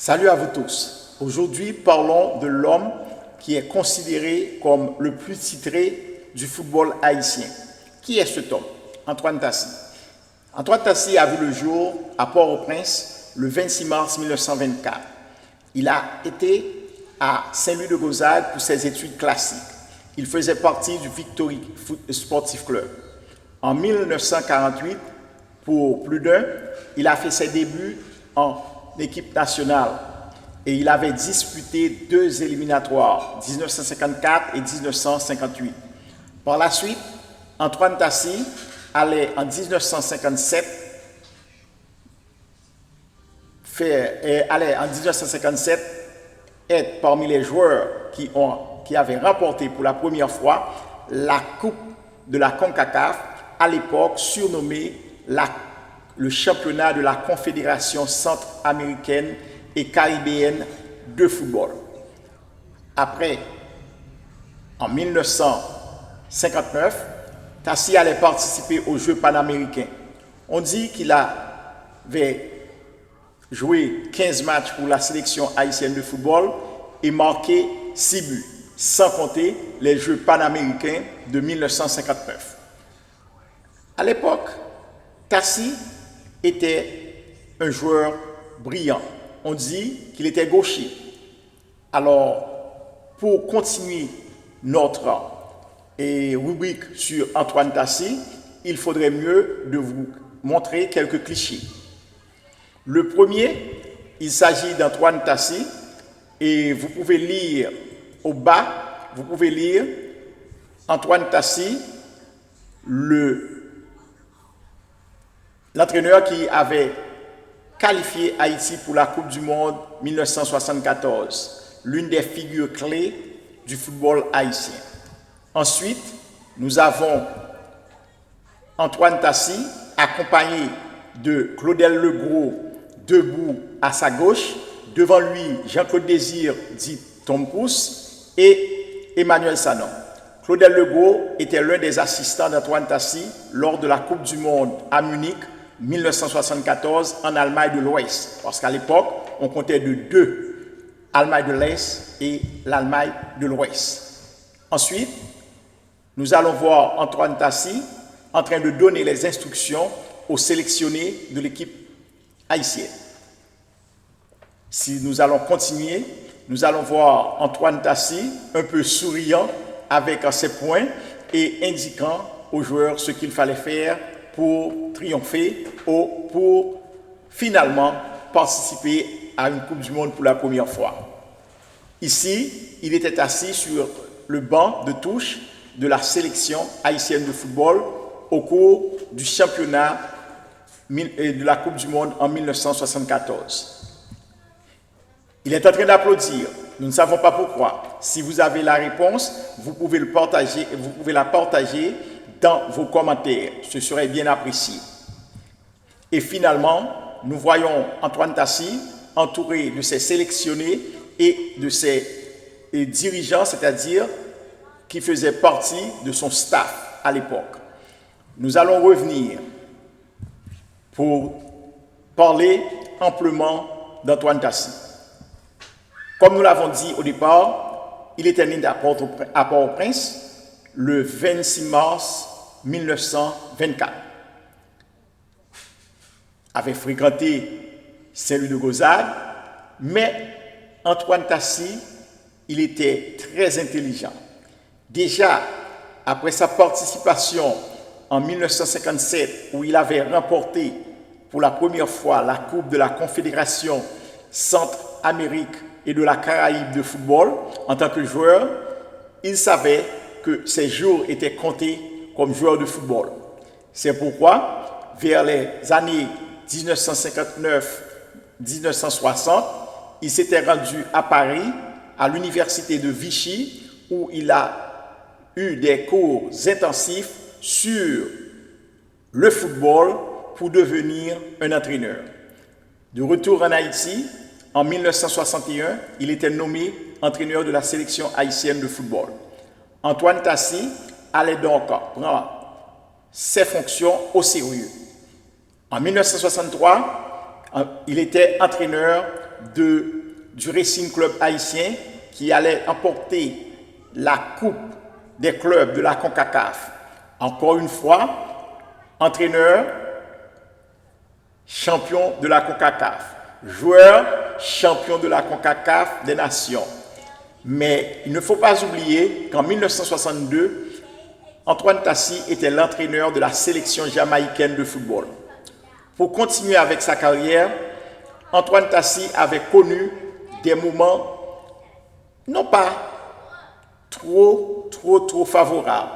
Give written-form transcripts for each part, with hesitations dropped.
Salut à vous tous. Aujourd'hui, parlons de l'homme qui est considéré comme le plus titré du football haïtien. Qui est cet homme? Antoine Tassi. Antoine Tassi a vu le jour à Port-au-Prince le 26 mars 1924. Il a été à Saint-Louis-de-Gonzague pour ses études classiques. Il faisait partie du Victory Sportif Club. En 1948, pour plus d'un, il a fait ses débuts en équipe nationale et il avait disputé 2 éliminatoires, 1954 et 1958. Par la suite, Antoine Tassi allait en 1957 être parmi les joueurs qui avaient remporté pour la première fois la Coupe de la CONCACAF, à l'époque surnommée le championnat de la Confédération centra-américaine et caribéenne de football. Après, en 1959, Tassi allait participer aux Jeux panaméricains. On dit qu'il avait joué 15 matchs pour la sélection haïtienne de football et marqué 6 buts, sans compter les Jeux panaméricains de 1959. À l'époque, Tassi était un joueur brillant. On dit qu'il était gaucher. Alors, pour continuer notre rubrique sur Antoine Tassi, il faudrait mieux de vous montrer quelques clichés. Le premier, il s'agit d'Antoine Tassi et vous pouvez lire au bas, vous pouvez lire Antoine Tassi, l'entraîneur qui avait qualifié Haïti pour la Coupe du Monde 1974, l'une des figures clés du football haïtien. Ensuite, nous avons Antoine Tassi, accompagné de Claudel Legros, debout à sa gauche, devant lui Jean-Claude Désir, dit Tom Pousse, et Emmanuel Sanon. Claudel Legros était l'un des assistants d'Antoine Tassi lors de la Coupe du Monde à Munich 1974 en Allemagne de l'Ouest, parce qu'à l'époque, on comptait de 2, Allemagne de l'Est et l'Allemagne de l'Ouest. Ensuite, nous allons voir Antoine Tassi en train de donner les instructions aux sélectionnés de l'équipe haïtienne. Si nous allons continuer, nous allons voir Antoine Tassi un peu souriant avec ses poings et indiquant aux joueurs ce qu'il fallait faire pour triompher ou pour finalement participer à une Coupe du Monde pour la première fois. Ici, il était assis sur le banc de touche de la sélection haïtienne de football au cours du championnat de la Coupe du Monde en 1974. Il est en train d'applaudir. Nous ne savons pas pourquoi. Si vous avez la réponse, vous pouvez la partager dans vos commentaires. Ce serait bien apprécié. Et finalement, nous voyons Antoine Tassi entouré de ses sélectionnés et de ses dirigeants, c'est-à-dire qui faisaient partie de son staff à l'époque. Nous allons revenir pour parler amplement d'Antoine Tassi. Comme nous l'avons dit au départ, il était né à Port-au-Prince le 26 mars 1924. Avait fréquenté Saint-Louis-de-Gonzague, mais Antoine Tassi, il était très intelligent. Déjà, après sa participation en 1957, où il avait remporté pour la première fois la Coupe de la Confédération Centra-Amérique et de la Caraïbe de football, en tant que joueur, il savait que ses jours étaient comptés comme joueur de football. C'est pourquoi, vers les années 1959-1960, il s'était rendu à Paris, à l'université de Vichy, où il a eu des cours intensifs sur le football pour devenir un entraîneur. De retour en Haïti, en 1961, il était nommé entraîneur de la sélection haïtienne de football. Antoine Tassi allait donc prendre ses fonctions au sérieux. En 1963, Il était entraîneur du Racing Club haïtien qui allait emporter la coupe des clubs de la CONCACAF. Encore une fois, entraîneur, champion de la CONCACAF, joueur, champion de la CONCACAF des Nations. Mais il ne faut pas oublier qu'en 1962, Antoine Tassi était l'entraîneur de la sélection jamaïcaine de football. Pour continuer avec sa carrière, Antoine Tassi avait connu des moments non pas trop favorables.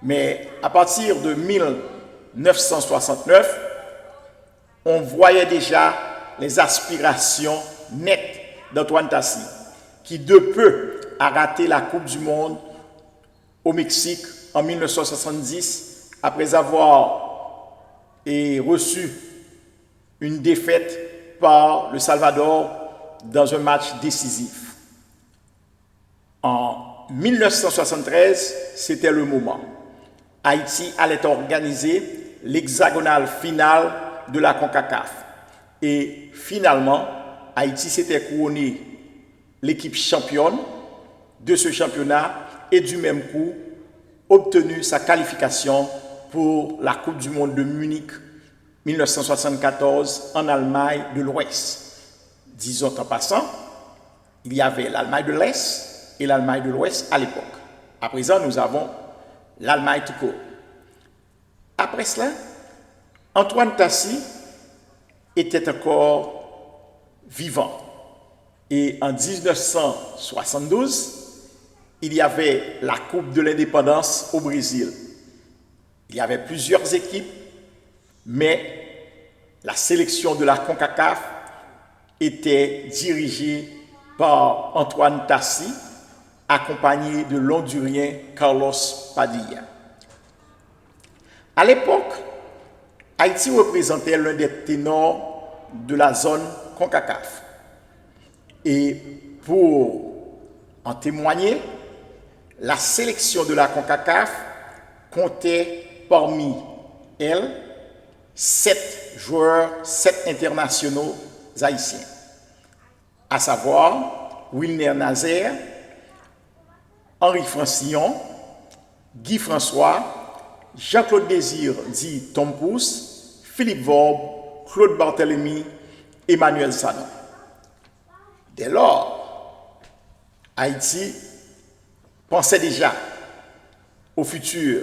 Mais à partir de 1969, on voyait déjà les aspirations nettes d'Antoine Tassi, qui de peu a raté la Coupe du Monde au Mexique en 1970, après avoir reçu une défaite par le Salvador dans un match décisif. En 1973, c'était le moment. Haïti allait organiser l'hexagonale finale de la CONCACAF. Et finalement, Haïti s'était couronné l'équipe championne de ce championnat et du même coup obtenu sa qualification pour la Coupe du Monde de Munich 1974 en Allemagne de l'Ouest. Disons en passant, il y avait l'Allemagne de l'Est et l'Allemagne de l'Ouest à l'époque. À présent, nous avons l'Allemagne tout court. Après cela, Antoine Tassi était encore vivant. Et en 1972, il y avait la Coupe de l'Indépendance au Brésil. Il y avait plusieurs équipes, mais la sélection de la CONCACAF était dirigée par Antoine Tassi, accompagné de l'Hondurien Carlos Padilla. À l'époque, Haïti représentait l'un des ténors de la zone CONCACAF. Et pour en témoigner, la sélection de la CONCACAF comptait parmi elles 7 joueurs, 7 internationaux haïtiens, à savoir Wilner Nazaire, Henri Francillon, Guy François, Jean-Claude Désir dit Tom Pousse, Philippe Vorbe, Claude Barthélemy, Emmanuel Sanon. Dès lors, Haïti pensait déjà au futur.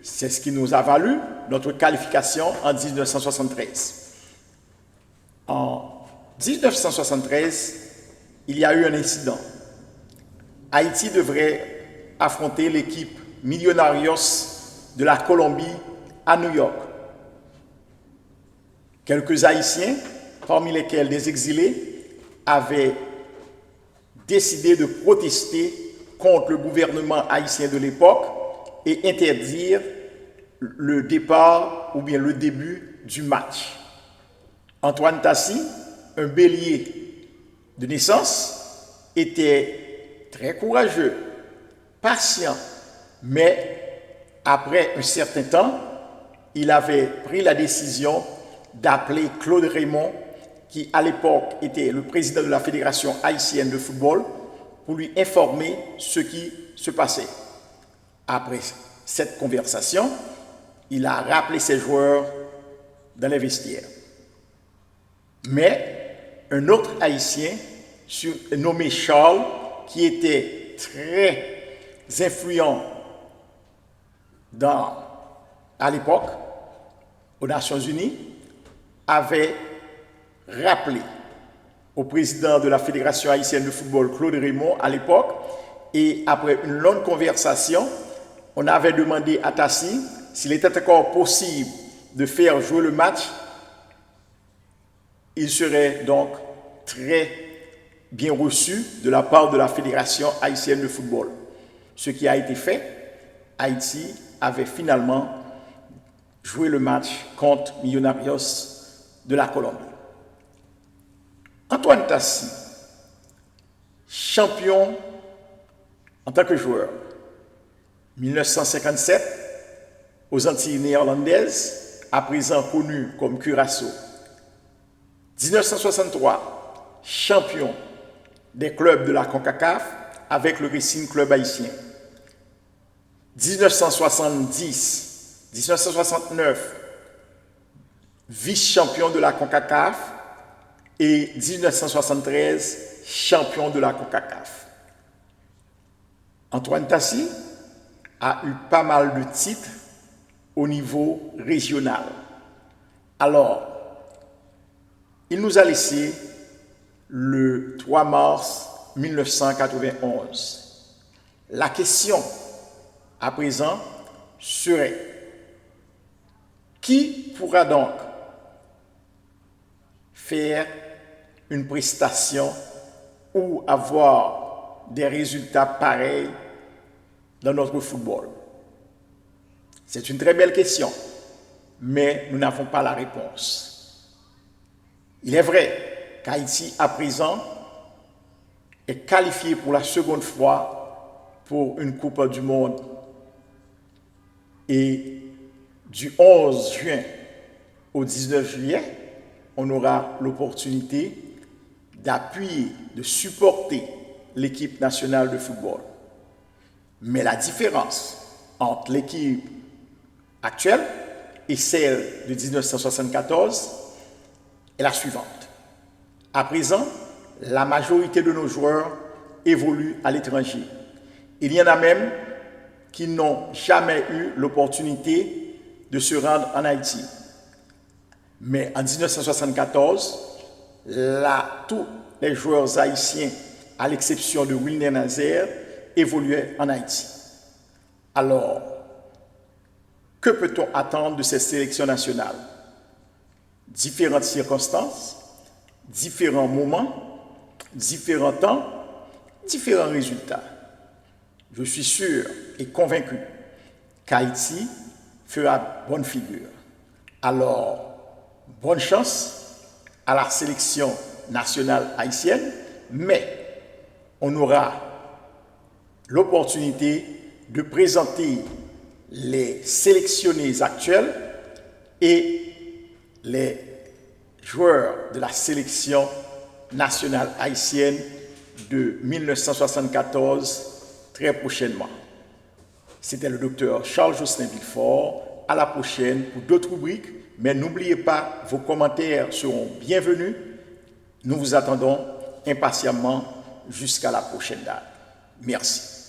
C'est ce qui nous a valu notre qualification en 1973. En 1973, il y a eu un incident. Haïti devrait affronter l'équipe Millonarios de la Colombie à New York. Quelques Haïtiens, parmi lesquels des exilés, avaient décidé de protester contre le gouvernement haïtien de l'époque et interdire le départ ou bien le début du match. Antoine Tassi, un bélier de naissance, était très courageux, patient, mais après un certain temps, il avait pris la décision d'appeler Claude Raymond, qui à l'époque était le président de la Fédération haïtienne de football, pour lui informer ce qui se passait. Après cette conversation, il a rappelé ses joueurs dans les vestiaires. Mais un autre Haïtien, nommé Charles, qui était très influent à l'époque, aux Nations Unies, avait rappelé au président de la Fédération haïtienne de football, Claude Raymond, à l'époque, et après une longue conversation, on avait demandé à Tassi s'il était encore possible de faire jouer le match. Il serait donc très bien reçu de la part de la Fédération haïtienne de football. Ce qui a été fait, Haïti avait finalement joué le match contre Millonarios de la Colombie. Antoine Tassi, champion en tant que joueur, 1957, aux Antilles néerlandaises, à présent connu comme Curaçao. 1963, champion des clubs de la CONCACAF avec le Racing Club haïtien. 1970, 1969, vice-champion de la CONCACAF et 1973, champion de la CONCACAF. Antoine Tassi a eu pas mal de titres au niveau régional. Alors, il nous a laissé le 3 mars 1991. La question à présent serait: qui pourra donc faire une prestation ou avoir des résultats pareils dans notre football? C'est une très belle question, mais nous n'avons pas la réponse. Il est vrai qu'Haïti, à présent, est qualifié pour la seconde fois pour une Coupe du Monde. Et du 11 juin au 19 juillet, on aura l'opportunité d'appuyer, de supporter l'équipe nationale de football. Mais la différence entre l'équipe actuelle et celle de 1974 est la suivante. À présent, la majorité de nos joueurs évoluent à l'étranger. Il y en a même qui n'ont jamais eu l'opportunité de se rendre en Haïti. Mais en 1974, tous les joueurs haïtiens, à l'exception de Wilner Nazaire, évoluaient en Haïti. Alors, que peut-on attendre de ces sélections nationales? Différentes circonstances, différents moments, différents temps, différents résultats. Je suis sûr et convaincu qu'Haïti fera bonne figure. Alors, bonne chance à la sélection nationale haïtienne, mais on aura l'opportunité de présenter les sélectionnés actuels et les joueurs de la sélection nationale haïtienne de 1974 très prochainement. C'était le docteur Charles-Jocelyn Villefort. À la prochaine pour d'autres rubriques, mais n'oubliez pas, vos commentaires seront bienvenus. Nous vous attendons impatiemment jusqu'à la prochaine date. Merci.